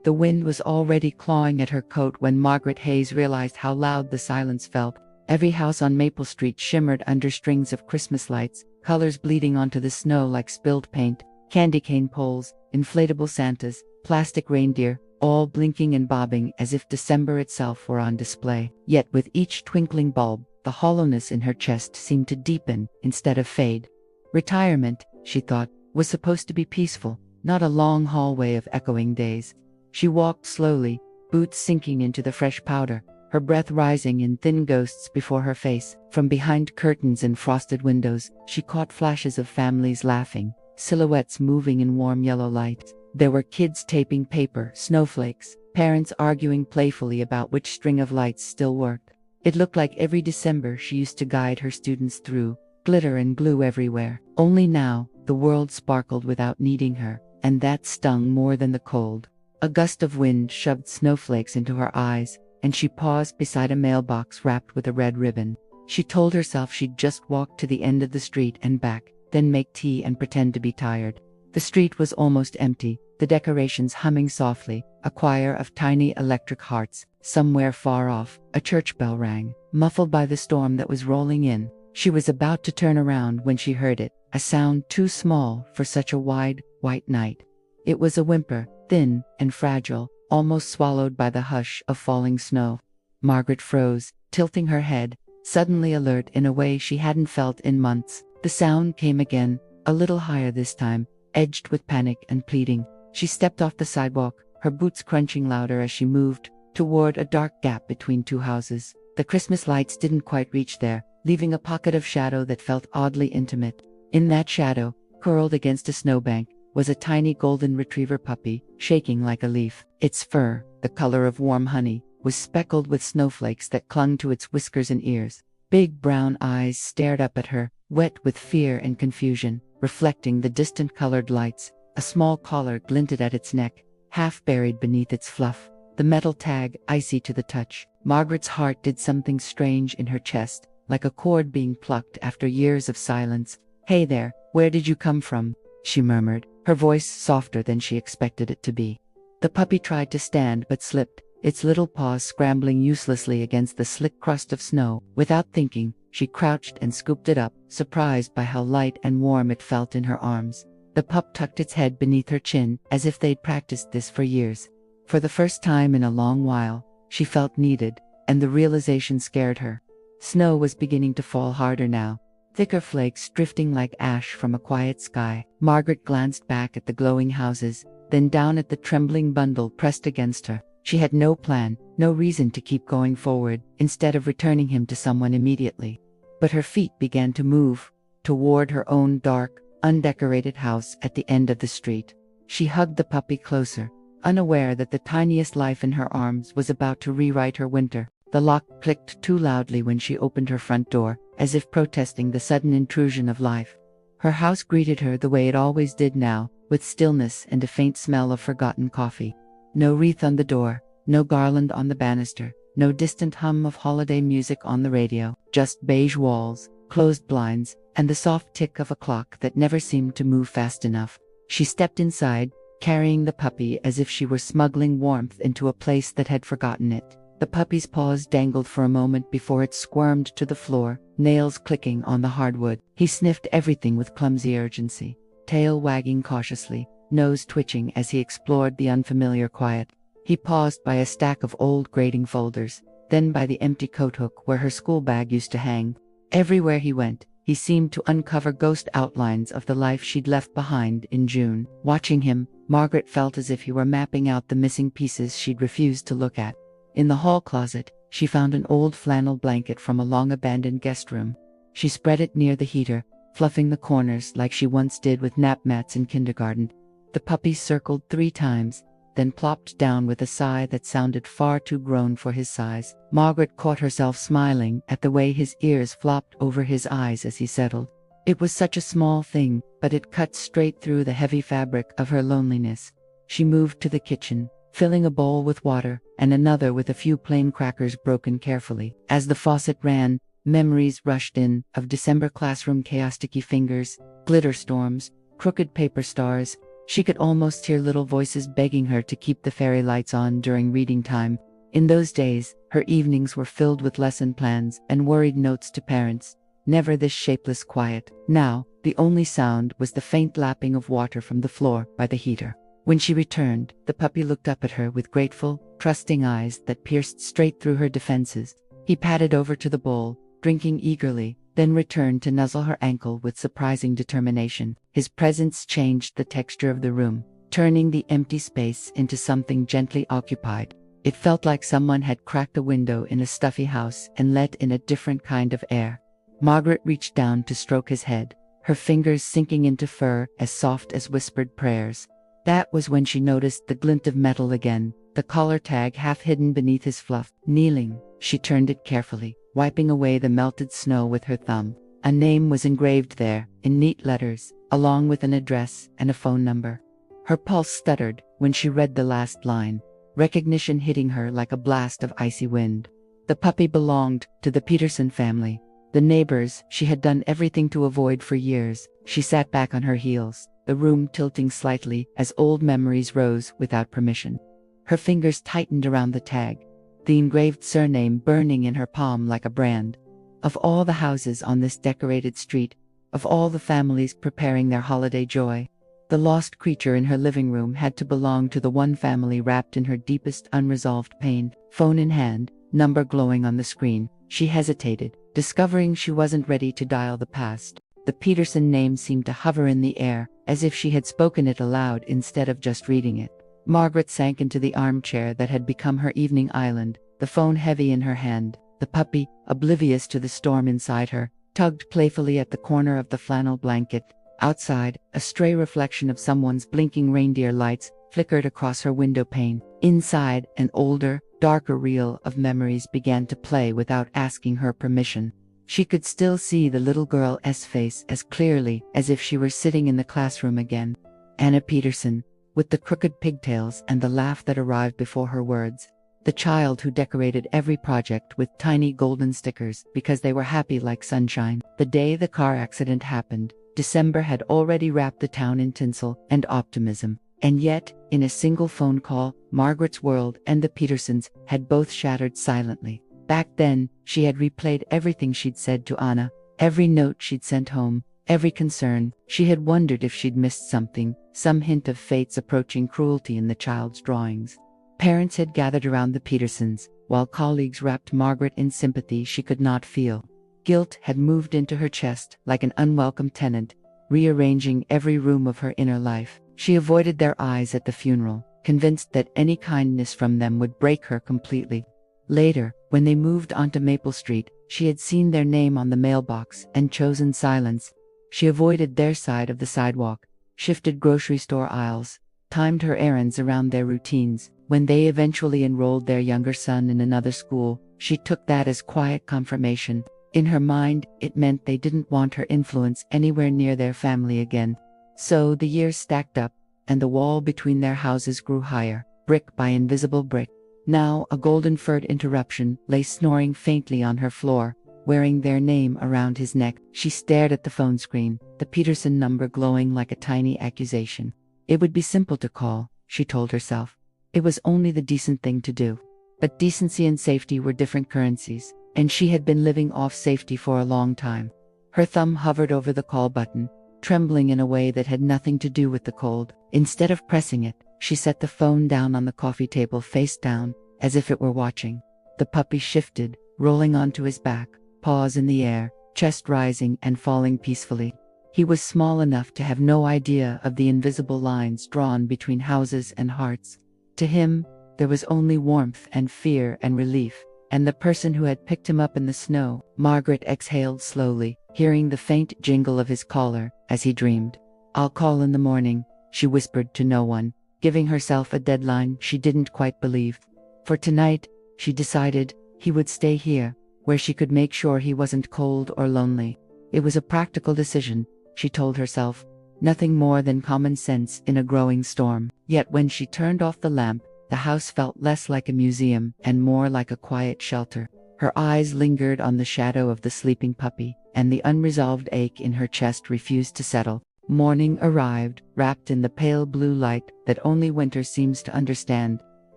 The wind was already clawing at her coat when Margaret Hayes realized how loud the silence felt. Every house on Maple Street shimmered under strings of Christmas lights, colors bleeding onto the snow like spilled paint, candy cane poles, inflatable Santas, plastic reindeer, all blinking and bobbing as if December itself were on display. Yet with each twinkling bulb, the hollowness in her chest seemed to deepen instead of fade. Retirement, she thought, was supposed to be peaceful, not a long hallway of echoing days. She walked slowly, boots sinking into the fresh powder, her breath rising in thin ghosts before her face. From behind curtains and frosted windows, she caught flashes of families laughing, silhouettes moving in warm yellow light. There were kids taping paper, snowflakes, parents arguing playfully about which string of lights still worked. It looked like every December she used to guide her students through, glitter and glue everywhere. Only now, the world sparkled without needing her, and that stung more than the cold. A gust of wind shoved snowflakes into her eyes, and she paused beside a mailbox wrapped with a red ribbon. She told herself she'd just walk to the end of the street and back, then make tea and pretend to be tired. The street was almost empty, the decorations humming softly, a choir of tiny electric hearts. Somewhere far off, a church bell rang, muffled by the storm that was rolling in. She was about to turn around when she heard it, a sound too small for such a wide, white night. It was a whimper, thin and fragile, almost swallowed by the hush of falling snow. Margaret froze, tilting her head, suddenly alert in a way she hadn't felt in months. The sound came again, a little higher this time, edged with panic and pleading. She stepped off the sidewalk, her boots crunching louder as she moved toward a dark gap between two houses. The Christmas lights didn't quite reach there, leaving a pocket of shadow that felt oddly intimate. In that shadow, curled against a snowbank, was a tiny golden retriever puppy, shaking like a leaf. Its fur, the color of warm honey, was speckled with snowflakes that clung to its whiskers and ears. Big brown eyes stared up at her, wet with fear and confusion, reflecting the distant colored lights. A small collar glinted at its neck, half buried beneath its fluff, the metal tag icy to the touch. Margaret's heart did something strange in her chest, like a cord being plucked after years of silence. "Hey there, where did you come from?" she murmured, her voice softer than she expected it to be. The puppy tried to stand but slipped, its little paws scrambling uselessly against the slick crust of snow. Without thinking, she crouched and scooped it up, surprised by how light and warm it felt in her arms. The pup tucked its head beneath her chin, as if they'd practiced this for years. For the first time in a long while, she felt needed, and the realization scared her. Snow was beginning to fall harder now, thicker flakes drifting like ash from a quiet sky. Margaret glanced back at the glowing houses, then down at the trembling bundle pressed against her. She had no plan, no reason to keep going forward, instead of returning him to someone immediately. But her feet began to move, toward her own dark, undecorated house at the end of the street. She hugged the puppy closer, unaware that the tiniest life in her arms was about to rewrite her winter. The lock clicked too loudly when she opened her front door, as if protesting the sudden intrusion of life. Her house greeted her the way it always did now, with stillness and a faint smell of forgotten coffee. No wreath on the door, no garland on the banister, no distant hum of holiday music on the radio, just beige walls, closed blinds, and the soft tick of a clock that never seemed to move fast enough. She stepped inside, carrying the puppy as if she were smuggling warmth into a place that had forgotten it. The puppy's paws dangled for a moment before it squirmed to the floor, nails clicking on the hardwood. He sniffed everything with clumsy urgency, tail wagging cautiously, nose twitching as he explored the unfamiliar quiet. He paused by a stack of old grading folders, then by the empty coat hook where her school bag used to hang. Everywhere he went, he seemed to uncover ghost outlines of the life she'd left behind in June. Watching him, Margaret felt as if he were mapping out the missing pieces she'd refused to look at. In the hall closet, she found an old flannel blanket from a long-abandoned guest room. She spread it near the heater, fluffing the corners like she once did with nap mats in kindergarten. The puppy circled 3 times, then plopped down with a sigh that sounded far too grown for his size. Margaret caught herself smiling at the way his ears flopped over his eyes as he settled. It was such a small thing, but it cut straight through the heavy fabric of her loneliness. She moved to the kitchen, filling a bowl with water, and another with a few plain crackers broken carefully. As the faucet ran, memories rushed in, of December classroom chaos, sticky fingers, glitter storms, crooked paper stars, She could almost hear little voices begging her to keep the fairy lights on during reading time. In those days, her evenings were filled with lesson plans and worried notes to parents. Never this shapeless quiet. Now, the only sound was the faint lapping of water from the floor by the heater. When she returned, the puppy looked up at her with grateful, trusting eyes that pierced straight through her defenses. He padded over to the bowl, drinking eagerly, then returned to nuzzle her ankle with surprising determination. His presence changed the texture of the room, turning the empty space into something gently occupied. It felt like someone had cracked a window in a stuffy house and let in a different kind of air. Margaret reached down to stroke his head, her fingers sinking into fur as soft as whispered prayers. That was when she noticed the glint of metal again, the collar tag half hidden beneath his fluff. Kneeling, she turned it carefully, wiping away the melted snow with her thumb. A name was engraved there, in neat letters, along with an address and a phone number. Her pulse stuttered when she read the last line, recognition hitting her like a blast of icy wind. The puppy belonged to the Peterson family, the neighbors she had done everything to avoid for years. She sat back on her heels, the room tilting slightly as old memories rose without permission. Her fingers tightened around the tag, the engraved surname burning in her palm like a brand. Of all the houses on this decorated street, of all the families preparing their holiday joy, the lost creature in her living room had to belong to the one family wrapped in her deepest unresolved pain. Phone in hand, number glowing on the screen, she hesitated, discovering she wasn't ready to dial the past. The Peterson name seemed to hover in the air, as if she had spoken it aloud instead of just reading it. Margaret sank into the armchair that had become her evening island, the phone heavy in her hand. The puppy, oblivious to the storm inside her, tugged playfully at the corner of the flannel blanket. Outside, a stray reflection of someone's blinking reindeer lights flickered across her window pane. Inside, an older, darker reel of memories began to play without asking her permission. She could still see the little girl's face as clearly as if she were sitting in the classroom again. Anna Peterson, with the crooked pigtails and the laugh that arrived before her words. The child who decorated every project with tiny golden stickers because they were happy like sunshine. The day the car accident happened, December had already wrapped the town in tinsel and optimism. And yet, in a single phone call, Margaret's world and the Petersons had both shattered silently. Back then, she had replayed everything she'd said to Anna, every note she'd sent home, every concern. She had wondered if she'd missed something, some hint of fate's approaching cruelty in the child's drawings. Parents had gathered around the Petersons, while colleagues wrapped Margaret in sympathy she could not feel. Guilt had moved into her chest like an unwelcome tenant, rearranging every room of her inner life. She avoided their eyes at the funeral, convinced that any kindness from them would break her completely. Later, when they moved onto Maple Street, she had seen their name on the mailbox and chosen silence. She avoided their side of the sidewalk, shifted grocery store aisles, timed her errands around their routines. When they eventually enrolled their younger son in another school, she took that as quiet confirmation. In her mind, it meant they didn't want her influence anywhere near their family again. So the years stacked up, and the wall between their houses grew higher, brick by invisible brick. Now a golden-furred interruption lay snoring faintly on her floor, wearing their name around his neck. She stared at the phone screen, the Peterson number glowing like a tiny accusation. It would be simple to call, she told herself. It was only the decent thing to do. But decency and safety were different currencies, and she had been living off safety for a long time. Her thumb hovered over the call button, trembling in a way that had nothing to do with the cold. Instead of pressing it, she set the phone down on the coffee table face down, as if it were watching. The puppy shifted, rolling onto his back, paws in the air, chest rising and falling peacefully. He was small enough to have no idea of the invisible lines drawn between houses and hearts. To him, there was only warmth and fear and relief, and the person who had picked him up in the snow. Margaret exhaled slowly, hearing the faint jingle of his collar, as he dreamed. "I'll call in the morning," she whispered to no one, giving herself a deadline she didn't quite believe. For tonight, she decided, he would stay here, where she could make sure he wasn't cold or lonely. It was a practical decision, she told herself, nothing more than common sense in a growing storm. Yet when she turned off the lamp, the house felt less like a museum and more like a quiet shelter. Her eyes lingered on the shadow of the sleeping puppy, and the unresolved ache in her chest refused to settle. Morning arrived, wrapped in the pale blue light that only winter seems to understand.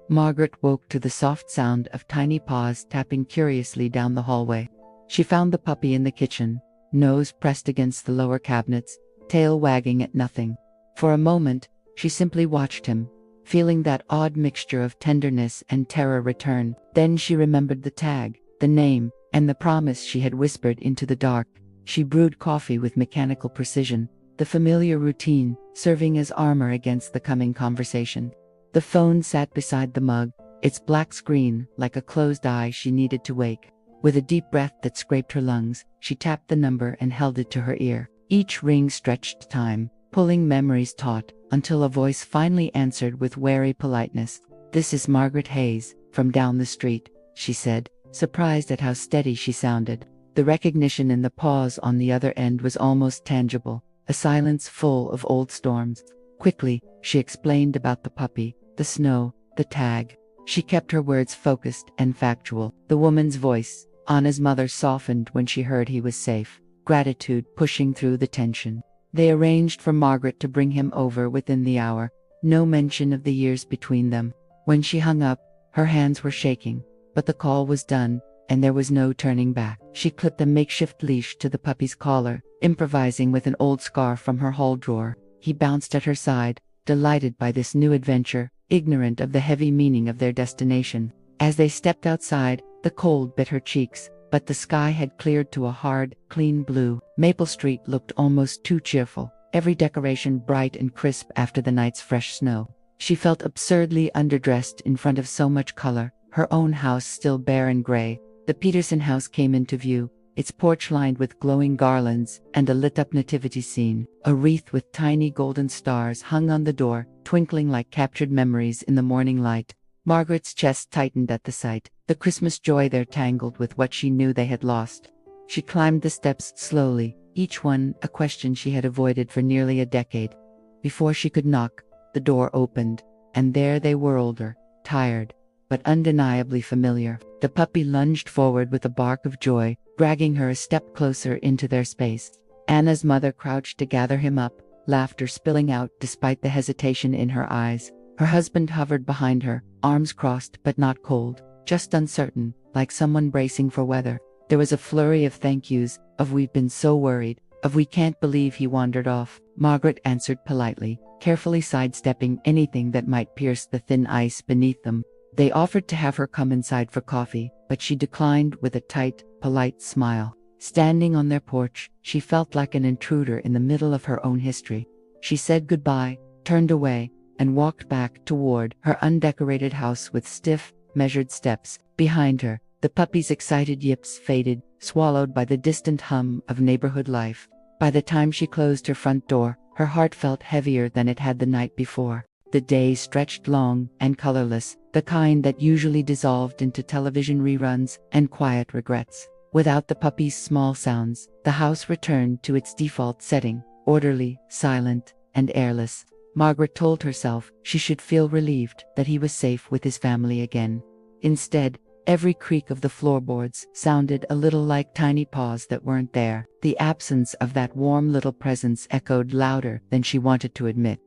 Margaret woke to the soft sound of tiny paws tapping curiously down the hallway. She found the puppy in the kitchen, nose pressed against the lower cabinets, tail wagging at nothing. For a moment, she simply watched him, feeling that odd mixture of tenderness and terror return. Then she remembered the tag, the name, and the promise she had whispered into the dark. She brewed coffee with mechanical precision, the familiar routine serving as armor against the coming conversation. The phone sat beside the mug, its black screen like a closed eye she needed to wake. With a deep breath that scraped her lungs, she tapped the number and held it to her ear. Each ring stretched time, pulling memories taut, until a voice finally answered with wary politeness. "This is Margaret Hayes, from down the street," she said, surprised at how steady she sounded. The recognition in the pause on the other end was almost tangible, a silence full of old storms. Quickly, she explained about the puppy, the snow, the tag. She kept her words focused and factual. The woman's voice, Anna's mother, softened when she heard he was safe, gratitude pushing through the tension. They arranged for Margaret to bring him over within the hour, no mention of the years between them. When she hung up, her hands were shaking, but the call was done, and there was no turning back. She clipped a makeshift leash to the puppy's collar, improvising with an old scarf from her hall drawer. He bounced at her side, delighted by this new adventure, ignorant of the heavy meaning of their destination. As they stepped outside, the cold bit her cheeks, but the sky had cleared to a hard, clean blue. Maple Street looked almost too cheerful, every decoration bright and crisp after the night's fresh snow. She felt absurdly underdressed in front of so much color, her own house still bare and gray. The Peterson house came into view, its porch lined with glowing garlands and a lit-up nativity scene. A wreath with tiny golden stars hung on the door, twinkling like captured memories in the morning light. Margaret's chest tightened at the sight, the Christmas joy there tangled with what she knew they had lost. She climbed the steps slowly, each one a question she had avoided for nearly a decade. Before she could knock, the door opened, and there they were, older, tired, but undeniably familiar. The puppy lunged forward with a bark of joy, dragging her a step closer into their space. Anna's mother crouched to gather him up, laughter spilling out despite the hesitation in her eyes. Her husband hovered behind her, arms crossed but not cold, just uncertain, like someone bracing for weather. There was a flurry of thank yous, of "we've been so worried," of "we can't believe he wandered off." Margaret answered politely, carefully sidestepping anything that might pierce the thin ice beneath them. They offered to have her come inside for coffee, but she declined with a tight, polite smile. Standing on their porch, she felt like an intruder in the middle of her own history. She said goodbye, turned away, and walked back toward her undecorated house with stiff, measured steps. Behind her, the puppy's excited yips faded, swallowed by the distant hum of neighborhood life. By the time she closed her front door, her heart felt heavier than it had the night before. The day stretched long and colorless, the kind that usually dissolved into television reruns and quiet regrets. Without the puppy's small sounds, the house returned to its default setting, orderly, silent, and airless. Margaret told herself she should feel relieved that he was safe with his family again. Instead, every creak of the floorboards sounded a little like tiny paws that weren't there. The absence of that warm little presence echoed louder than she wanted to admit.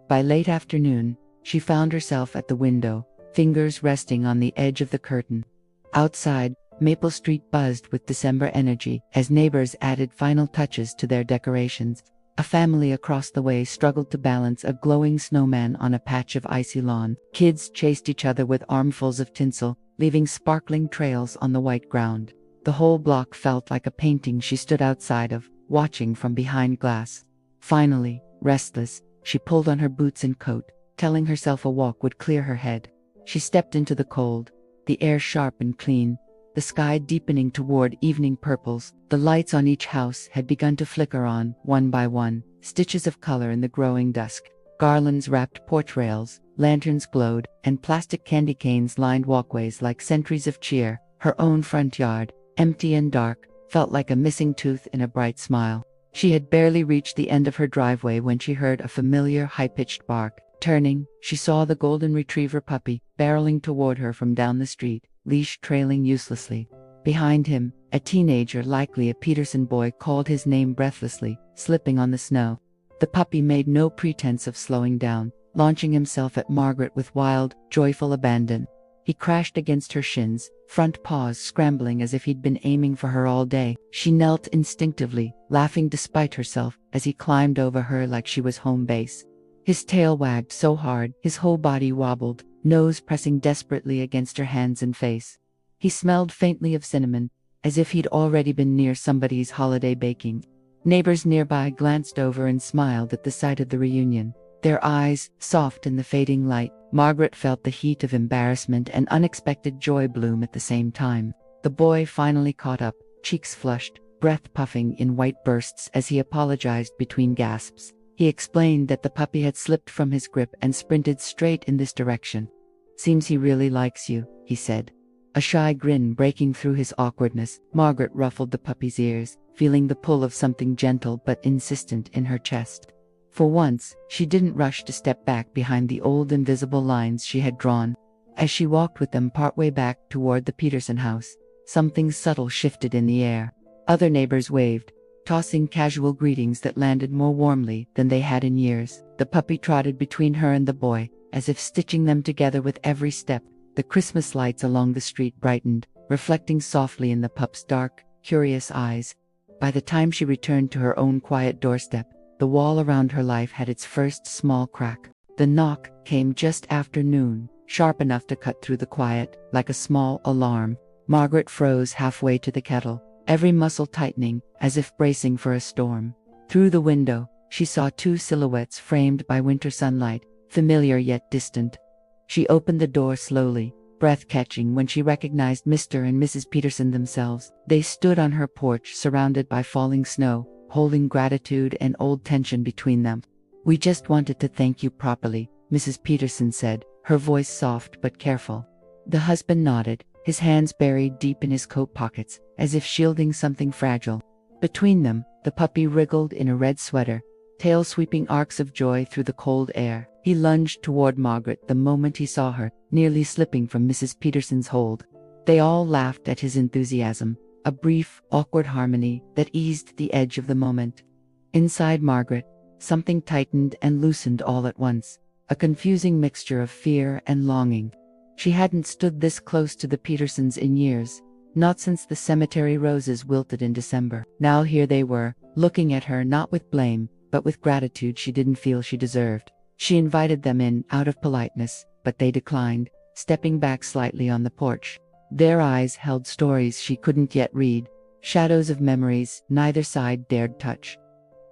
By late afternoon, she found herself at the window, fingers resting on the edge of the curtain. Outside, Maple Street buzzed with December energy as neighbors added final touches to their decorations. A family across the way struggled to balance a glowing snowman on a patch of icy lawn. Kids chased each other with armfuls of tinsel, leaving sparkling trails on the white ground. The whole block felt like a painting she stood outside of, watching from behind glass. Finally, restless, she pulled on her boots and coat, telling herself a walk would clear her head. She stepped into the cold, the air sharp and clean, the sky deepening toward evening purples. The lights on each house had begun to flicker on, one by one, stitches of color in the growing dusk. Garlands wrapped porch rails, lanterns glowed, and plastic candy canes lined walkways like sentries of cheer. Her own front yard, empty and dark, felt like a missing tooth in a bright smile. She had barely reached the end of her driveway when she heard a familiar high-pitched bark. Turning, she saw the golden retriever puppy barreling toward her from down the street, leash trailing uselessly. Behind him, a teenager, likely a Peterson boy, called his name breathlessly, slipping on the snow. The puppy made no pretense of slowing down, launching himself at Margaret with wild, joyful abandon. He crashed against her shins, front paws scrambling as if he'd been aiming for her all day. She knelt instinctively, laughing despite herself, as he climbed over her like she was home base. His tail wagged so hard, his whole body wobbled, nose pressing desperately against her hands and face. He smelled faintly of cinnamon, as if he'd already been near somebody's holiday baking. Neighbors nearby glanced over and smiled at the sight of the reunion, their eyes soft in the fading light. Margaret felt the heat of embarrassment and unexpected joy bloom at the same time. The boy finally caught up, cheeks flushed, breath puffing in white bursts as he apologized between gasps. He explained that the puppy had slipped from his grip and sprinted straight in this direction. "Seems he really likes you," he said. A shy grin breaking through his awkwardness, Margaret ruffled the puppy's ears, feeling the pull of something gentle but insistent in her chest. For once, she didn't rush to step back behind the old invisible lines she had drawn. As she walked with them partway back toward the Peterson house, something subtle shifted in the air. Other neighbors waved, tossing casual greetings that landed more warmly than they had in years. The puppy trotted between her and the boy, as if stitching them together with every step. The Christmas lights along the street brightened, reflecting softly in the pup's dark, curious eyes. By the time she returned to her own quiet doorstep, the wall around her life had its first small crack. The knock came just after noon, sharp enough to cut through the quiet, like a small alarm. Margaret froze halfway to the kettle, every muscle tightening, as if bracing for a storm. Through the window, she saw two silhouettes framed by winter sunlight, familiar yet distant. She opened the door slowly, breath catching when she recognized Mr. and Mrs. Peterson themselves. They stood on her porch surrounded by falling snow, holding gratitude and old tension between them. "We just wanted to thank you properly," Mrs. Peterson said, her voice soft but careful. The husband nodded, his hands buried deep in his coat pockets, as if shielding something fragile. Between them, the puppy wriggled in a red sweater, tail sweeping arcs of joy through the cold air. He lunged toward Margaret the moment he saw her, nearly slipping from Mrs. Peterson's hold. They all laughed at his enthusiasm, a brief, awkward harmony that eased the edge of the moment. Inside Margaret, something tightened and loosened all at once, a confusing mixture of fear and longing. She hadn't stood this close to the Petersons in years, not since the cemetery roses wilted in December. Now here they were, looking at her not with blame, but with gratitude she didn't feel she deserved. She invited them in out of politeness, but they declined, stepping back slightly on the porch. Their eyes held stories she couldn't yet read, shadows of memories neither side dared touch.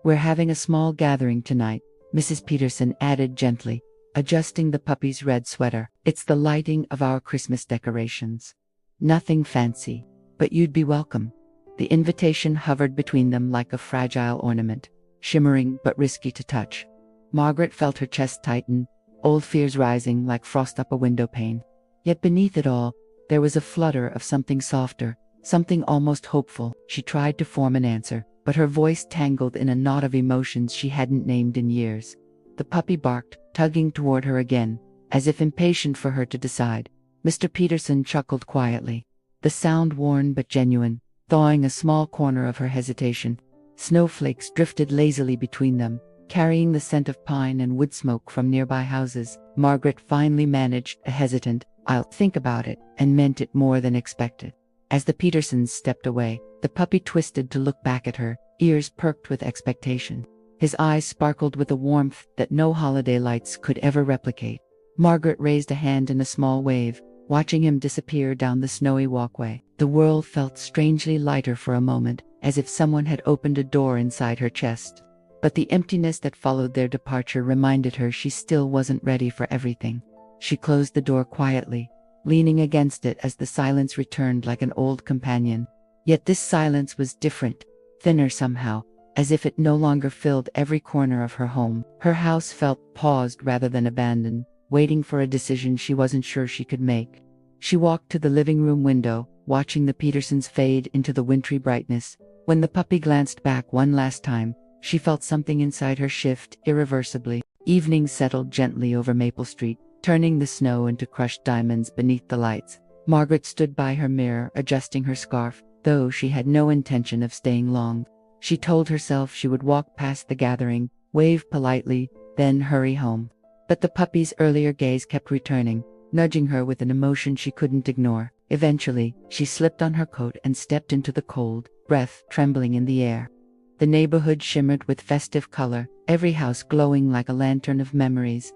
"We're having a small gathering tonight," Mrs. Peterson added gently, adjusting the puppy's red sweater. "It's the lighting of our Christmas decorations. Nothing fancy, but you'd be welcome." The invitation hovered between them like a fragile ornament, shimmering but risky to touch. Margaret felt her chest tighten, old fears rising like frost up a window pane. Yet beneath it all, there was a flutter of something softer, something almost hopeful. She tried to form an answer, but her voice tangled in a knot of emotions she hadn't named in years. The puppy barked, tugging toward her again, as if impatient for her to decide. Mr. Peterson chuckled quietly, the sound worn but genuine, thawing a small corner of her hesitation. Snowflakes drifted lazily between them, carrying the scent of pine and wood smoke from nearby houses. Margaret finally managed a hesitant, "I'll think about it," and meant it more than expected. As the Petersons stepped away, the puppy twisted to look back at her, ears perked with expectation. His eyes sparkled with a warmth that no holiday lights could ever replicate. Margaret raised a hand in a small wave, watching him disappear down the snowy walkway. The world felt strangely lighter for a moment, as if someone had opened a door inside her chest. But the emptiness that followed their departure reminded her she still wasn't ready for everything. She closed the door quietly, leaning against it as the silence returned like an old companion. Yet this silence was different, thinner somehow, as if it no longer filled every corner of her home. Her house felt paused rather than abandoned, waiting for a decision she wasn't sure she could make. She walked to the living room window, watching the Petersons fade into the wintry brightness. When the puppy glanced back one last time, she felt something inside her shift irreversibly. Evening settled gently over Maple Street, turning the snow into crushed diamonds beneath the lights. Margaret stood by her mirror, adjusting her scarf, though she had no intention of staying long. She told herself she would walk past the gathering, wave politely, then hurry home. But the puppy's earlier gaze kept returning, nudging her with an emotion she couldn't ignore. Eventually, she slipped on her coat and stepped into the cold, breath trembling in the air. The neighborhood shimmered with festive color, every house glowing like a lantern of memories.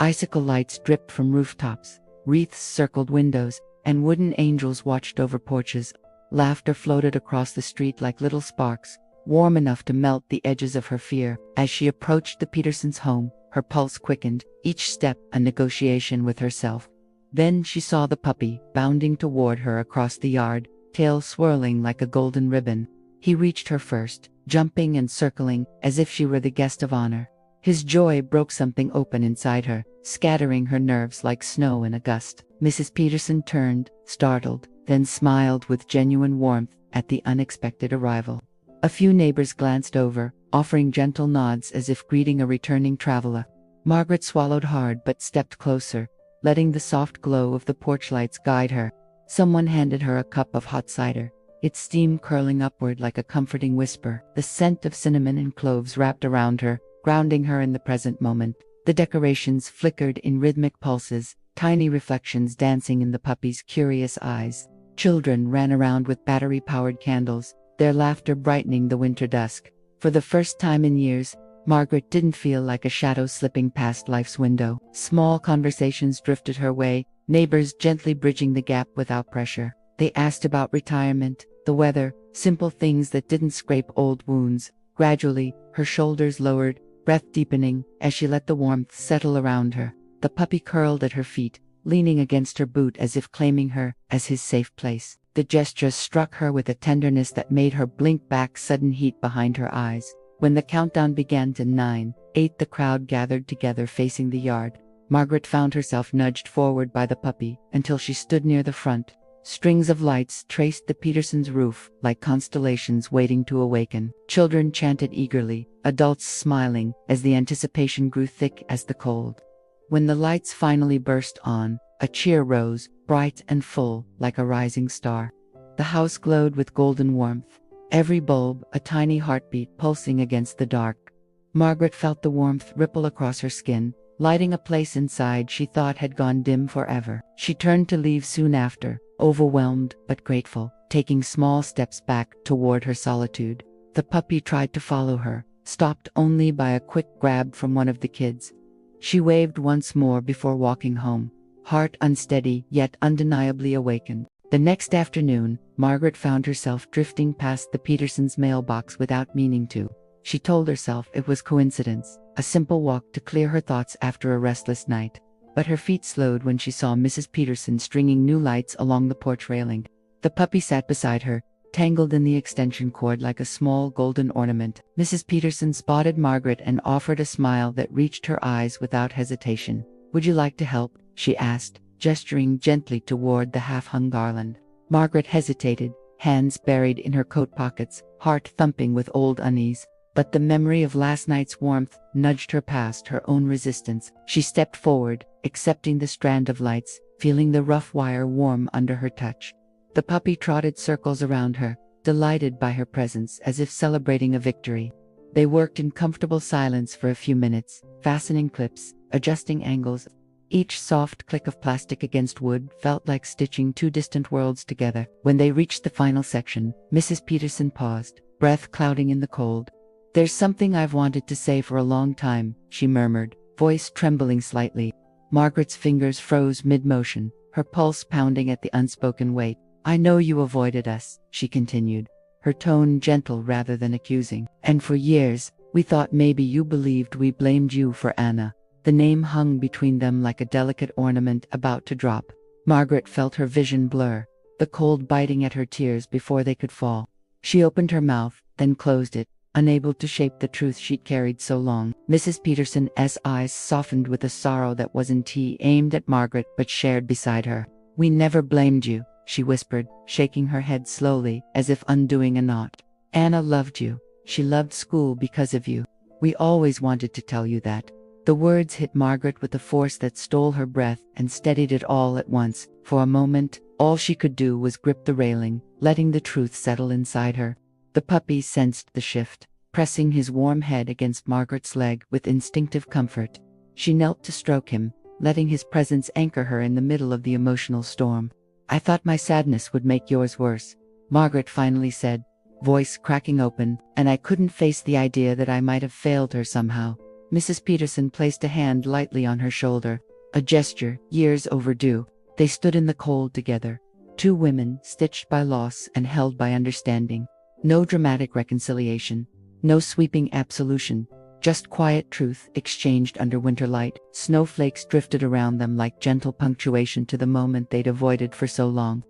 Icicle lights dripped from rooftops, wreaths circled windows, and wooden angels watched over porches. Laughter floated across the street like little sparks, warm enough to melt the edges of her fear. As she approached the Petersons' home, her pulse quickened, each step a negotiation with herself. Then she saw the puppy, bounding toward her across the yard, tail swirling like a golden ribbon. He reached her first, jumping and circling, as if she were the guest of honor. His joy broke something open inside her, scattering her nerves like snow in a gust. Mrs. Peterson turned, startled, then smiled with genuine warmth at the unexpected arrival. A few neighbors glanced over, offering gentle nods as if greeting a returning traveler. Margaret swallowed hard but stepped closer, letting the soft glow of the porch lights guide her. Someone handed her a cup of hot cider, its steam curling upward like a comforting whisper. The scent of cinnamon and cloves wrapped around her, grounding her in the present moment. The decorations flickered in rhythmic pulses, tiny reflections dancing in the puppy's curious eyes. Children ran around with battery-powered candles, their laughter brightening the winter dusk. For the first time in years, Margaret didn't feel like a shadow slipping past life's window. Small conversations drifted her way, neighbors gently bridging the gap without pressure. They asked about retirement, the weather, simple things that didn't scrape old wounds. Gradually, her shoulders lowered, breath deepening, as she let the warmth settle around her. The puppy curled at her feet, leaning against her boot as if claiming her as his safe place. The gesture struck her with a tenderness that made her blink back sudden heat behind her eyes. When the countdown began to 9, 8, the crowd gathered together facing the yard. Margaret found herself nudged forward by the puppy until she stood near the front. Strings of lights traced the Petersons' roof like constellations waiting to awaken. Children chanted eagerly, adults smiling as the anticipation grew thick as the cold. When the lights finally burst on, a cheer rose, bright and full, like a rising star. The house glowed with golden warmth, every bulb a tiny heartbeat pulsing against the dark. Margaret felt the warmth ripple across her skin, lighting a place inside she thought had gone dim forever. She turned to leave soon after, overwhelmed but grateful, taking small steps back toward her solitude. The puppy tried to follow her, stopped only by a quick grab from one of the kids. She waved once more before walking home, heart unsteady yet undeniably awakened. The next afternoon, Margaret found herself drifting past the Petersons' mailbox without meaning to. She told herself it was coincidence, a simple walk to clear her thoughts after a restless night. But her feet slowed when she saw Mrs. Peterson stringing new lights along the porch railing. The puppy sat beside her, tangled in the extension cord like a small golden ornament. Mrs. Peterson spotted Margaret and offered a smile that reached her eyes without hesitation. "Would you like to help?" she asked, gesturing gently toward the half-hung garland. Margaret hesitated, hands buried in her coat pockets, heart thumping with old unease. But the memory of last night's warmth nudged her past her own resistance. She stepped forward, accepting the strand of lights, feeling the rough wire warm under her touch. The puppy trotted circles around her, delighted by her presence as if celebrating a victory. They worked in comfortable silence for a few minutes, fastening clips, adjusting angles. Each soft click of plastic against wood felt like stitching two distant worlds together. When they reached the final section, Mrs. Peterson paused, breath clouding in the cold. "There's something I've wanted to say for a long time," she murmured, voice trembling slightly. Margaret's fingers froze mid-motion, her pulse pounding at the unspoken weight. "I know you avoided us," she continued, her tone gentle rather than accusing. "And for years, we thought maybe you believed we blamed you for Anna." The name hung between them like a delicate ornament about to drop. Margaret felt her vision blur, the cold biting at her tears before they could fall. She opened her mouth, then closed it, unable to shape the truth she'd carried so long. Mrs. Peterson's eyes softened with a sorrow that wasn't aimed at Margaret but shared beside her. "We never blamed you," she whispered, shaking her head slowly, as if undoing a knot. "Anna loved you. She loved school because of you. We always wanted to tell you that." The words hit Margaret with a force that stole her breath and steadied it all at once. For a moment, all she could do was grip the railing, letting the truth settle inside her. The puppy sensed the shift. pressing his warm head against Margaret's leg with instinctive comfort. She knelt to stroke him, letting his presence anchor her in the middle of the emotional storm. "I thought my sadness would make yours worse," Margaret finally said, voice cracking open, "and I couldn't face the idea that I might have failed her somehow." Mrs. Peterson placed a hand lightly on her shoulder, a gesture years overdue. They stood in the cold together, two women stitched by loss and held by understanding. No dramatic reconciliation, no sweeping absolution, just quiet truth exchanged under winter light. Snowflakes drifted around them like gentle punctuation to the moment they'd avoided for so long.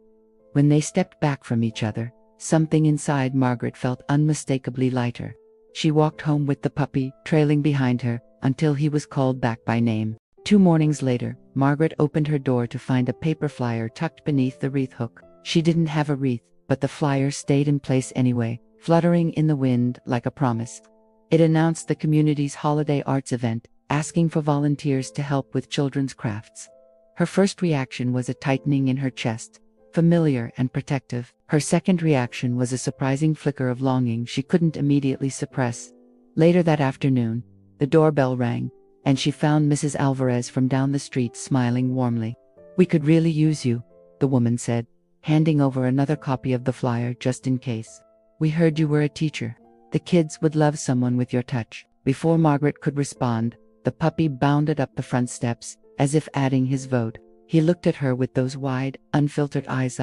When they stepped back from each other, something inside Margaret felt unmistakably lighter. She walked home with the puppy, trailing behind her, until he was called back by name. 2 mornings later, Margaret opened her door to find a paper flyer tucked beneath the wreath hook. She didn't have a wreath, but the flyer stayed in place anyway, fluttering in the wind like a promise. It announced the community's holiday arts event, asking for volunteers to help with children's crafts. Her first reaction was a tightening in her chest, familiar and protective. Her second reaction was a surprising flicker of longing she couldn't immediately suppress. Later that afternoon, the doorbell rang, and she found Mrs. Alvarez from down the street smiling warmly. "We could really use you," the woman said, handing over another copy of the flyer just in case. "We heard you were a teacher. The kids would love someone with your touch." Before Margaret could respond, the puppy bounded up the front steps, as if adding his vote. He looked at her with those wide, unfiltered eyes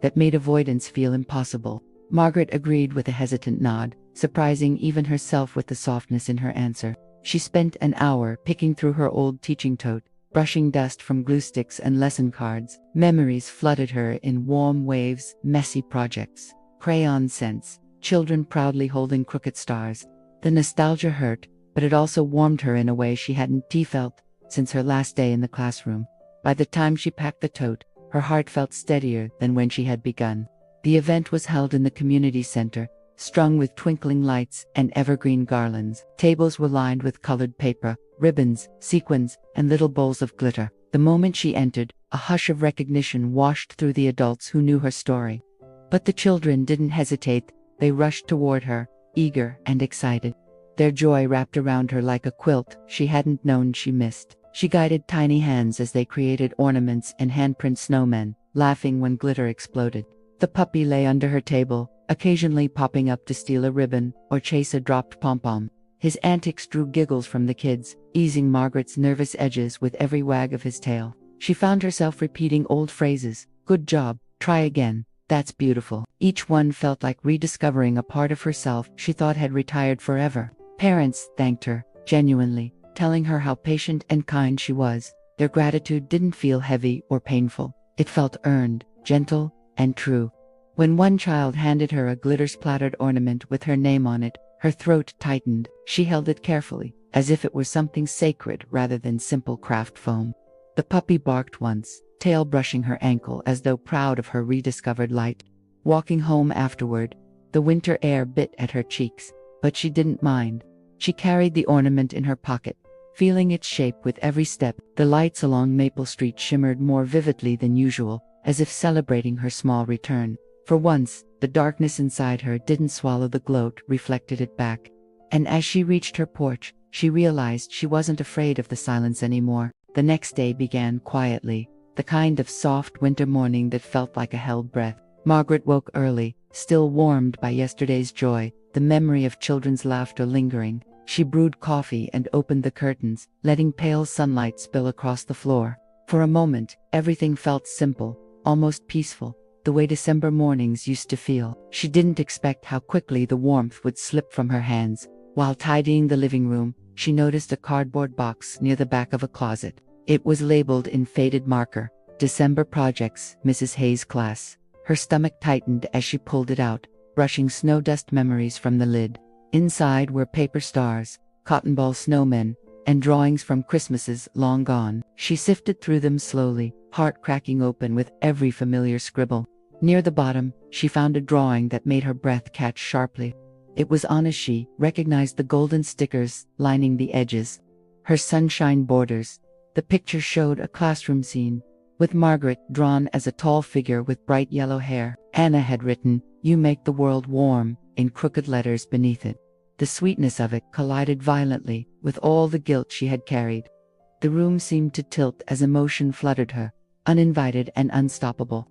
that made avoidance feel impossible. Margaret agreed with a hesitant nod, surprising even herself with the softness in her answer. She spent an hour picking through her old teaching tote, brushing dust from glue sticks and lesson cards. Memories flooded her in warm waves, messy projects, crayon scents, children proudly holding crooked stars. The nostalgia hurt, but it also warmed her in a way she hadn't felt since her last day in the classroom. By the time she packed the tote, her heart felt steadier than when she had begun. The event was held in the community center, strung with twinkling lights and evergreen garlands. Tables were lined with colored paper, ribbons, sequins, and little bowls of glitter. The moment she entered, a hush of recognition washed through the adults who knew her story. But the children didn't hesitate. They rushed toward her, eager and excited. Their joy wrapped around her like a quilt she hadn't known she missed. She guided tiny hands as they created ornaments and handprint snowmen, laughing when glitter exploded. The puppy lay under her table, occasionally popping up to steal a ribbon or chase a dropped pom-pom. His antics drew giggles from the kids, easing Margaret's nervous edges with every wag of his tail. She found herself repeating old phrases: "Good job, try again, that's beautiful." Each one felt like rediscovering a part of herself she thought had retired forever. Parents thanked her, genuinely, telling her how patient and kind she was. Their gratitude didn't feel heavy or painful. It felt earned, gentle, and true. When one child handed her a glitter-splattered ornament with her name on it, her throat tightened. She held it carefully, as if it were something sacred rather than simple craft foam. The puppy barked once, tail brushing her ankle as though proud of her rediscovered light. Walking home afterward, the winter air bit at her cheeks, but she didn't mind. She carried the ornament in her pocket, feeling its shape with every step. The lights along Maple Street shimmered more vividly than usual, as if celebrating her small return. For once, the darkness inside her didn't swallow the glow, reflected it back. And as she reached her porch, she realized she wasn't afraid of the silence anymore. The next day began quietly, the kind of soft winter morning that felt like a held breath. Margaret woke early, still warmed by yesterday's joy, the memory of children's laughter lingering. She brewed coffee and opened the curtains, letting pale sunlight spill across the floor. For a moment, everything felt simple, almost peaceful, the way December mornings used to feel. She didn't expect how quickly the warmth would slip from her hands. While tidying the living room, she noticed a cardboard box near the back of a closet. It was labeled in faded marker, "December Projects, Mrs. Hayes' Class." Her stomach tightened as she pulled it out, brushing snow dust memories from the lid. Inside were paper stars, cotton ball snowmen, and drawings from Christmases long gone. She sifted through them slowly, heart cracking open with every familiar scribble. Near the bottom, she found a drawing that made her breath catch sharply. It was on as she recognized the golden stickers lining the edges. Her sunshine borders. The picture showed a classroom scene, with Margaret drawn as a tall figure with bright yellow hair. Anna had written, "You make the world warm," in crooked letters beneath it. The sweetness of it collided violently with all the guilt she had carried. The room seemed to tilt as emotion flooded her, uninvited and unstoppable.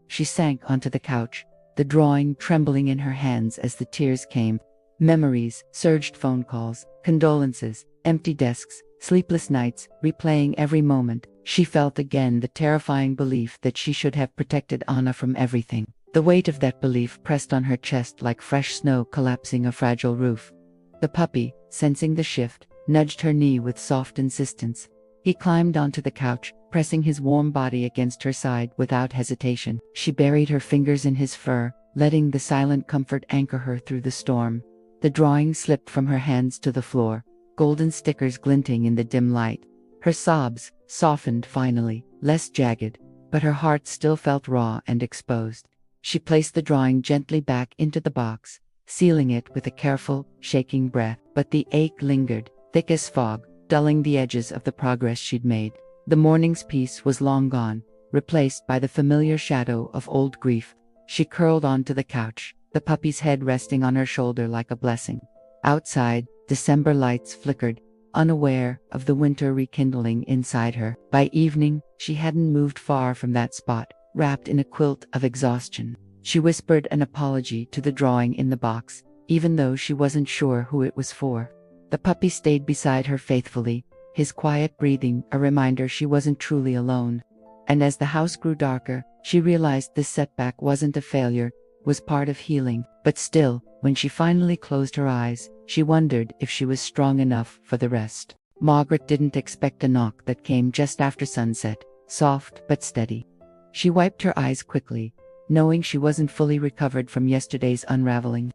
She sank onto the couch, the drawing trembling in her hands as the tears came. Memories surged, phone calls, condolences, empty desks, sleepless nights, replaying every moment. She felt again the terrifying belief that she should have protected Anna from everything. The weight of that belief pressed on her chest like fresh snow collapsing a fragile roof. The puppy, sensing the shift, nudged her knee with soft insistence. He climbed onto the couch, pressing his warm body against her side without hesitation. She buried her fingers in his fur, letting the silent comfort anchor her through the storm. The drawing slipped from her hands to the floor, golden stickers glinting in the dim light. Her sobs softened finally, less jagged, but her heart still felt raw and exposed. She placed the drawing gently back into the box, sealing it with a careful, shaking breath. But the ache lingered, thick as fog, dulling the edges of the progress she'd made. The morning's peace was long gone, replaced by the familiar shadow of old grief. She curled onto the couch, the puppy's head resting on her shoulder like a blessing. Outside, December lights flickered, unaware of the winter rekindling inside her. By evening, she hadn't moved far from that spot, wrapped in a quilt of exhaustion. She whispered an apology to the drawing in the box, even though she wasn't sure who it was for. The puppy stayed beside her faithfully, his quiet breathing a reminder she wasn't truly alone. And as the house grew darker, she realized this setback wasn't a failure, was part of healing. But still, when she finally closed her eyes, she wondered if she was strong enough for the rest. Margaret didn't expect a knock that came just after sunset, soft but steady. She wiped her eyes quickly, knowing she wasn't fully recovered from yesterday's unraveling.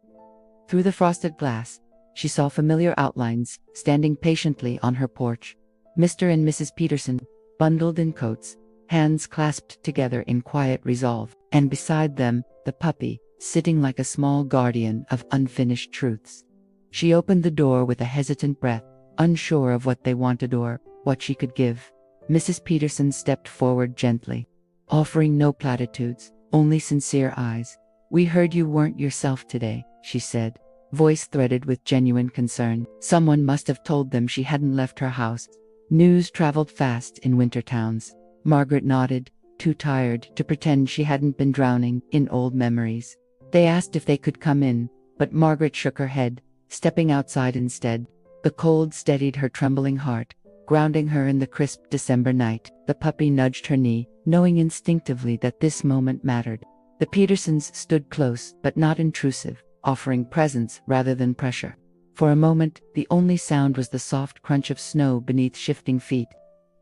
Through the frosted glass, she saw familiar outlines, standing patiently on her porch. Mr. and Mrs. Peterson, bundled in coats, hands clasped together in quiet resolve, and beside them, the puppy, sitting like a small guardian of unfinished truths. She opened the door with a hesitant breath, unsure of what they wanted or what she could give. Mrs. Peterson stepped forward gently, offering no platitudes, only sincere eyes. "We heard you weren't yourself today," she said, voice threaded with genuine concern. Someone must have told them she hadn't left her house. News traveled fast in winter towns. Margaret nodded, too tired to pretend she hadn't been drowning in old memories. They asked if they could come in, but Margaret shook her head, stepping outside instead. The cold steadied her trembling heart, grounding her in the crisp December night. The puppy nudged her knee, knowing instinctively that this moment mattered. The Petersons stood close, but not intrusive, offering presence rather than pressure. For a moment, the only sound was the soft crunch of snow beneath shifting feet.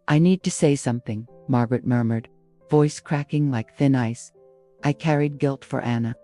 "I need to say something," Margaret murmured, voice cracking like thin ice. "I carried guilt for Anna.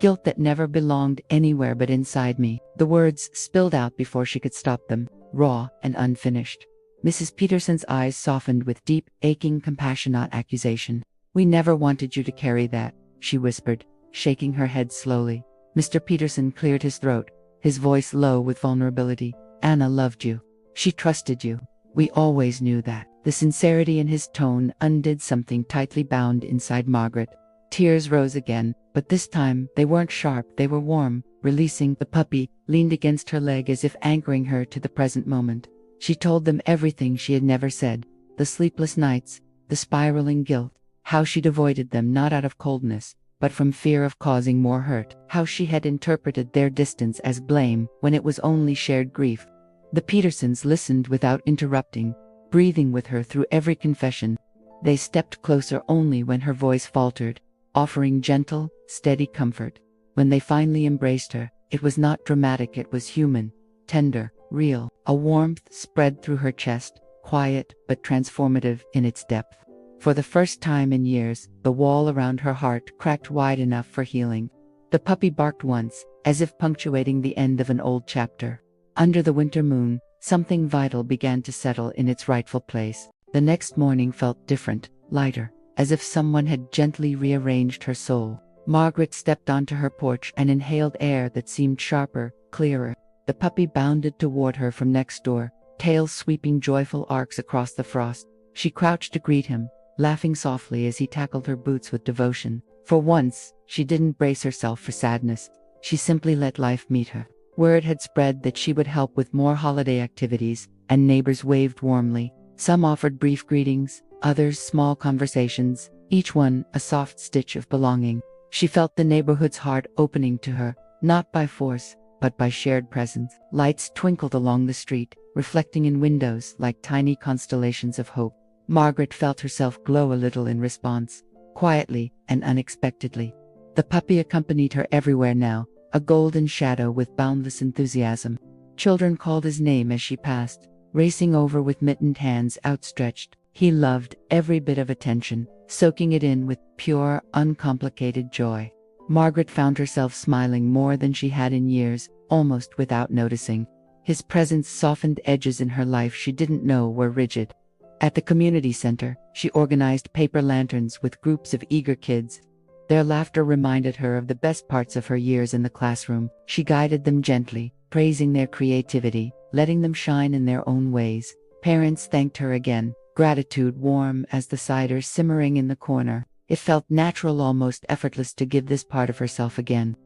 Guilt that never belonged anywhere but inside me." The words spilled out before she could stop them, raw and unfinished. Mrs. Peterson's eyes softened with deep, aching compassion, not accusation. "We never wanted you to carry that," she whispered, shaking her head slowly. Mr. Peterson cleared his throat, his voice low with vulnerability. "Anna loved you. She trusted you. We always knew that." The sincerity in his tone undid something tightly bound inside Margaret. Tears rose again, but this time they weren't sharp, they were warm. Releasing the puppy, leaned against her leg as if anchoring her to the present moment. She told them everything she had never said, the sleepless nights, the spiraling guilt, how she'd avoided them not out of coldness, but from fear of causing more hurt, how she had interpreted their distance as blame when it was only shared grief. The Petersons listened without interrupting, breathing with her through every confession. They stepped closer only when her voice faltered, offering gentle, steady comfort. When they finally embraced her, it was not dramatic, it was human, tender, real. A warmth spread through her chest, quiet but transformative in its depth. For the first time in years, the wall around her heart cracked wide enough for healing. The puppy barked once, as if punctuating the end of an old chapter. Under the winter moon, something vital began to settle in its rightful place. The next morning felt different, lighter, as if someone had gently rearranged her soul. Margaret stepped onto her porch and inhaled air that seemed sharper, clearer. The puppy bounded toward her from next door, tail sweeping joyful arcs across the frost. She crouched to greet him, laughing softly as he tackled her boots with devotion. For once, she didn't brace herself for sadness. She simply let life meet her. Word had spread that she would help with more holiday activities, and neighbors waved warmly. Some offered brief greetings, others small conversations, each one a soft stitch of belonging. She felt the neighborhood's heart opening to her, not by force, but by shared presence. Lights twinkled along the street, reflecting in windows like tiny constellations of hope. Margaret felt herself glow a little in response, quietly and unexpectedly. The puppy accompanied her everywhere now, a golden shadow with boundless enthusiasm. Children called his name as she passed, racing over with mittened hands outstretched. He loved every bit of attention, soaking it in with pure, uncomplicated joy. Margaret found herself smiling more than she had in years, almost without noticing. His presence softened edges in her life she didn't know were rigid. At the community center, she organized paper lanterns with groups of eager kids. Their laughter reminded her of the best parts of her years in the classroom. She guided them gently, praising their creativity, letting them shine in their own ways. Parents thanked her again, gratitude warm as the cider simmering in the corner. It felt natural, almost effortless, to give this part of herself again.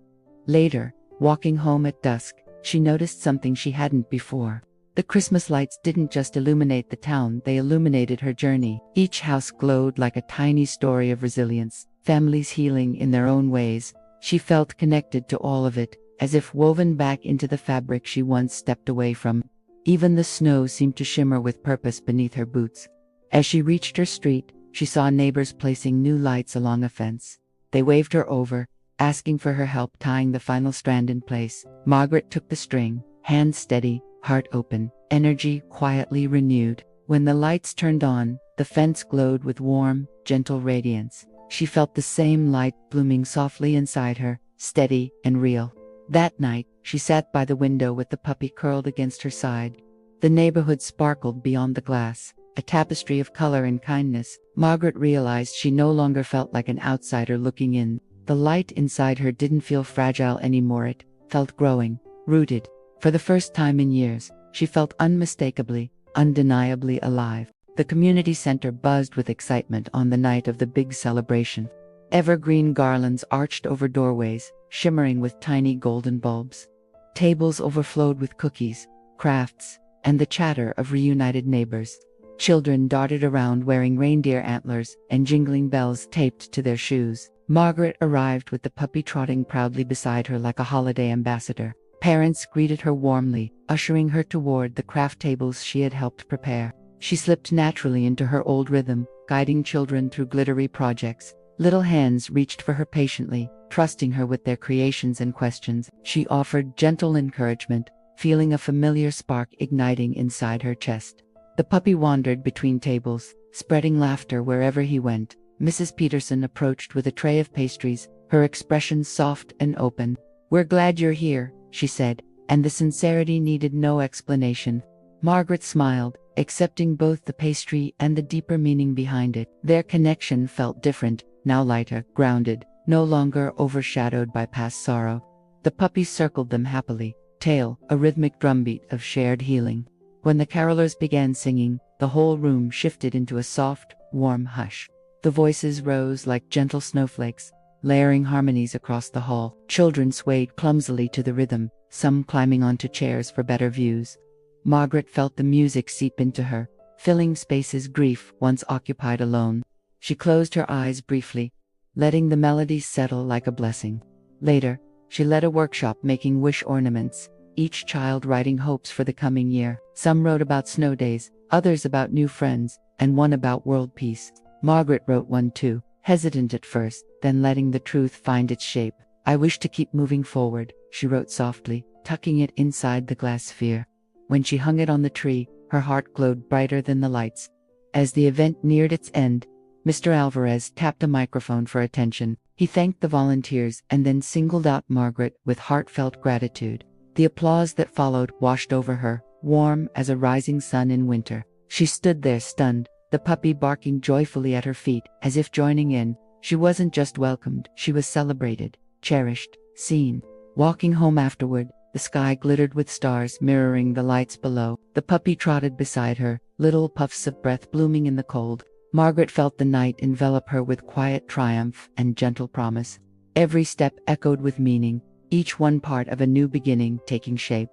Later, walking home at dusk, she noticed something she hadn't before. The Christmas lights didn't just illuminate the town, they illuminated her journey. Each house glowed like a tiny story of resilience, families healing in their own ways. She felt connected to all of it, as if woven back into the fabric she once stepped away from. Even the snow seemed to shimmer with purpose beneath her boots. As she reached her street, she saw neighbors placing new lights along a fence. They waved her over, asking for her help tying the final strand in place. Margaret took the string, hands steady, heart open, energy quietly renewed. When the lights turned on, the fence glowed with warm, gentle radiance. She felt the same light blooming softly inside her, steady and real. That night, she sat by the window with the puppy curled against her side. The neighborhood sparkled beyond the glass, a tapestry of color and kindness. Margaret realized she no longer felt like an outsider looking in. The light inside her didn't feel fragile anymore, it felt growing, rooted. For the first time in years, she felt unmistakably, undeniably alive. The community center buzzed with excitement on the night of the big celebration. Evergreen garlands arched over doorways, shimmering with tiny golden bulbs. Tables overflowed with cookies, crafts, and the chatter of reunited neighbors. Children darted around wearing reindeer antlers and jingling bells taped to their shoes. Margaret arrived with the puppy trotting proudly beside her like a holiday ambassador. Parents greeted her warmly, ushering her toward the craft tables she had helped prepare. She slipped naturally into her old rhythm, guiding children through glittery projects. Little hands reached for her patiently, trusting her with their creations and questions. She offered gentle encouragement, feeling a familiar spark igniting inside her chest. The puppy wandered between tables, spreading laughter wherever he went. Mrs. Peterson approached with a tray of pastries, her expression soft and open. "We're glad you're here," she said, and the sincerity needed no explanation. Margaret smiled, accepting both the pastry and the deeper meaning behind it. Their connection felt different, now lighter, grounded, no longer overshadowed by past sorrow. The puppy circled them happily, tail a rhythmic drumbeat of shared healing. When the carolers began singing, the whole room shifted into a soft, warm hush. The voices rose like gentle snowflakes, layering harmonies across the hall. Children swayed clumsily to the rhythm, some climbing onto chairs for better views. Margaret felt the music seep into her, filling spaces grief once occupied alone. She closed her eyes briefly, letting the melodies settle like a blessing. Later, she led a workshop making wish ornaments, each child writing hopes for the coming year. Some wrote about snow days, others about new friends, and one about world peace. Margaret wrote one too, hesitant at first, then letting the truth find its shape. "I wish to keep moving forward," she wrote softly, tucking it inside the glass sphere. When she hung it on the tree, her heart glowed brighter than the lights. As the event neared its end, Mr. Alvarez tapped a microphone for attention. He thanked the volunteers and then singled out Margaret with heartfelt gratitude. The applause that followed washed over her, warm as a rising sun in winter. She stood there stunned, the puppy barking joyfully at her feet, as if joining in. She wasn't just welcomed, she was celebrated, cherished, seen. Walking home afterward, the sky glittered with stars mirroring the lights below. The puppy trotted beside her, little puffs of breath blooming in the cold. Margaret felt the night envelop her with quiet triumph and gentle promise. Every step echoed with meaning, each one part of a new beginning taking shape.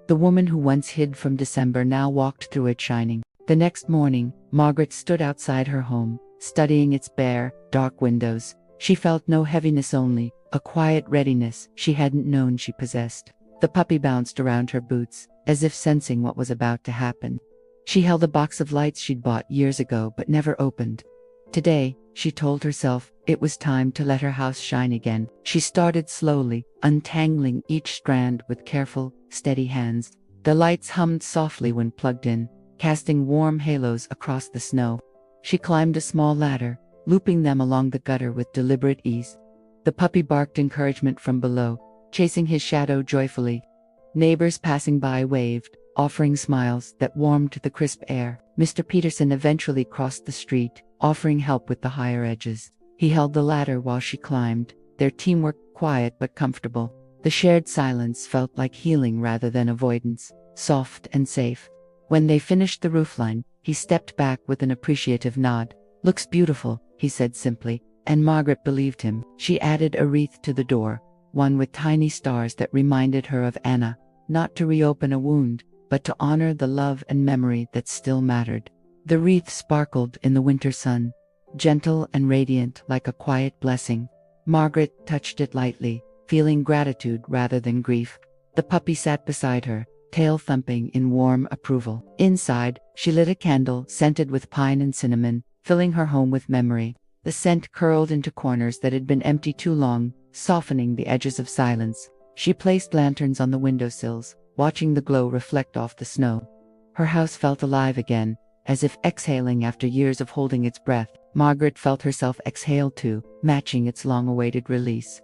The woman who once hid from December now walked through it shining. The next morning, Margaret stood outside her home, studying its bare, dark windows. She felt no heaviness, only a quiet readiness she hadn't known she possessed. The puppy bounced around her boots, as if sensing what was about to happen. She held a box of lights she'd bought years ago but never opened. Today, she told herself, it was time to let her house shine again. She started slowly, untangling each strand with careful, steady hands. The lights hummed softly when plugged in, casting warm halos across the snow. She climbed a small ladder, looping them along the gutter with deliberate ease. The puppy barked encouragement from below, chasing his shadow joyfully. Neighbors passing by waved, offering smiles that warmed the crisp air. Mr. Peterson eventually crossed the street, offering help with the higher edges. He held the ladder while she climbed, their teamwork quiet but comfortable. The shared silence felt like healing rather than avoidance, soft and safe. When they finished the roofline, he stepped back with an appreciative nod. "Looks beautiful," he said simply, and Margaret believed him. She added a wreath to the door, one with tiny stars that reminded her of Anna, not to reopen a wound, but to honor the love and memory that still mattered. The wreath sparkled in the winter sun, gentle and radiant like a quiet blessing. Margaret touched it lightly, feeling gratitude rather than grief. The puppy sat beside her, tail thumping in warm approval. Inside, she lit a candle scented with pine and cinnamon, filling her home with memory. The scent curled into corners that had been empty too long, softening the edges of silence. She placed lanterns on the windowsills, watching the glow reflect off the snow. Her house felt alive again, as if exhaling after years of holding its breath. Margaret felt herself exhale too, matching its long-awaited release.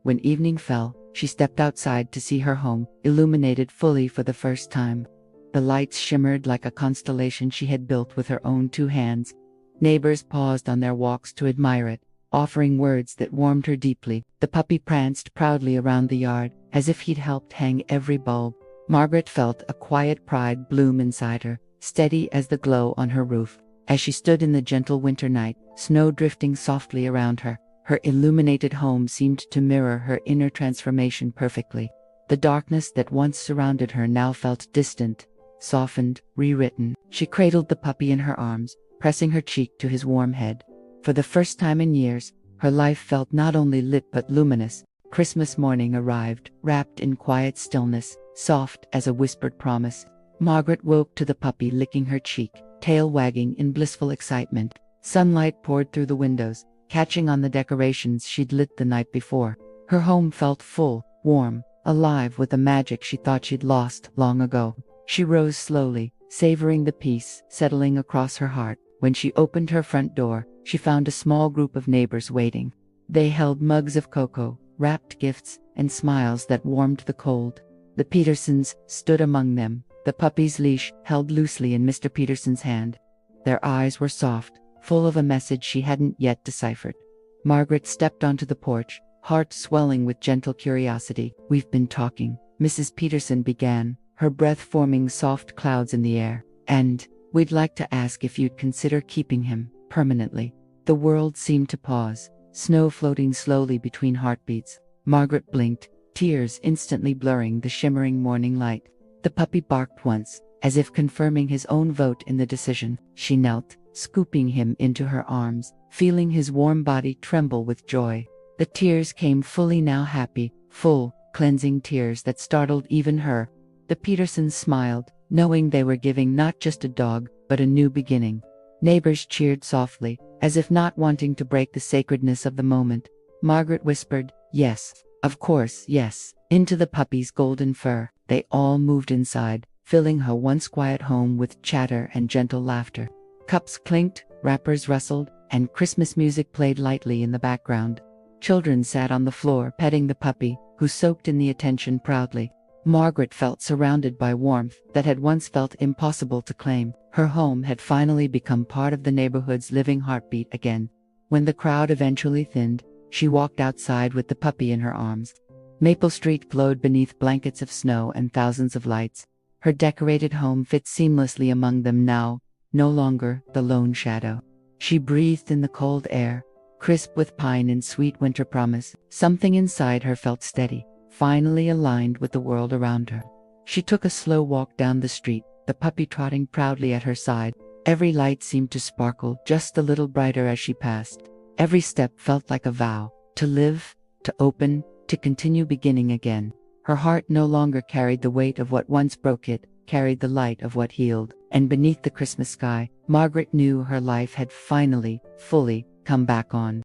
When evening fell, she stepped outside to see her home, illuminated fully for the first time. The lights shimmered like a constellation she had built with her own two hands. Neighbors paused on their walks to admire it, offering words that warmed her deeply. The puppy pranced proudly around the yard, as if he'd helped hang every bulb. Margaret felt a quiet pride bloom inside her, steady as the glow on her roof. As she stood in the gentle winter night, snow drifting softly around her, her illuminated home seemed to mirror her inner transformation perfectly. The darkness that once surrounded her now felt distant, softened, rewritten. She cradled the puppy in her arms, pressing her cheek to his warm head. For the first time in years, her life felt not only lit but luminous. Christmas morning arrived, wrapped in quiet stillness, soft as a whispered promise. Margaret woke to the puppy licking her cheek, tail wagging in blissful excitement. Sunlight poured through the windows, catching on the decorations she'd lit the night before. Her home felt full, warm, alive with the magic she thought she'd lost long ago. She rose slowly, savoring the peace settling across her heart. When she opened her front door, she found a small group of neighbors waiting. They held mugs of cocoa, wrapped gifts, and smiles that warmed the cold. The Petersons stood among them, the puppy's leash held loosely in Mr. Peterson's hand. Their eyes were soft, full of a message she hadn't yet deciphered. Margaret stepped onto the porch, heart swelling with gentle curiosity. "We've been talking," Mrs. Peterson began, her breath forming soft clouds in the air. "And we'd like to ask if you'd consider keeping him permanently." The world seemed to pause, snow floating slowly between heartbeats. Margaret blinked, tears instantly blurring the shimmering morning light. The puppy barked once, as if confirming his own vote in the decision. She knelt, scooping him into her arms, feeling his warm body tremble with joy. The tears came fully now, happy, full, cleansing tears that startled even her. The Petersons smiled, knowing they were giving not just a dog, but a new beginning. Neighbors cheered softly, as if not wanting to break the sacredness of the moment. Margaret whispered, "Yes, of course, yes," into the puppy's golden fur. They all moved inside, filling her once quiet home with chatter and gentle laughter. Cups clinked, wrappers rustled, and Christmas music played lightly in the background. Children sat on the floor petting the puppy, who soaked in the attention proudly. Margaret felt surrounded by warmth that had once felt impossible to claim. Her home had finally become part of the neighborhood's living heartbeat again. When the crowd eventually thinned, she walked outside with the puppy in her arms. Maple Street glowed beneath blankets of snow and thousands of lights. Her decorated home fit seamlessly among them now, no longer the lone shadow. She breathed in the cold air, crisp with pine and sweet winter promise. Something inside her felt steady, finally aligned with the world around her. She took a slow walk down the street, the puppy trotting proudly at her side. Every light seemed to sparkle just a little brighter as she passed. Every step felt like a vow, to live, to open, to continue beginning again. Her heart no longer carried the weight of what once broke it, carried the light of what healed. And beneath the Christmas sky, Margaret knew her life had finally, fully, come back on.